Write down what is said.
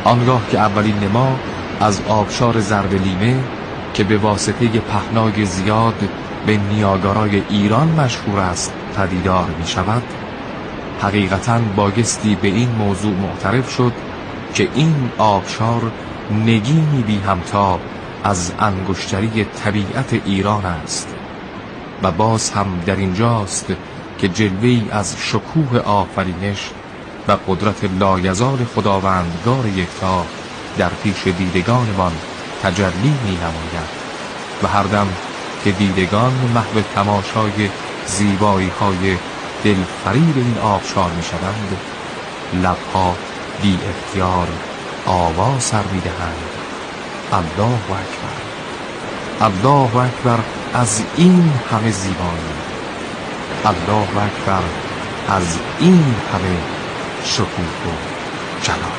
آنگاه که اولین نما از آبشار زربلیمه که به واسطه پهنای زیاد به نیاگارای ایران مشهور است پدیدار می شود، حقیقتاً بایستی به این موضوع معترف شد که این آبشار نگینی بی همتا از انگشتری طبیعت ایران است و باز هم در اینجاست که جلوه‌ای از شکوه آفرینش و قدرت لایزال خداوندگار یکتا در پیش دیدگانمان تجلی می نماید و هر دم که دیدگان محو تماشای زیبایی های دلفریب این آبشار می شوند، لبها بی اختیار آواز سر می دهند: الله اکبر، الله اکبر از این همه زیبایی، الله اکبر از این همه شکوه و جلال.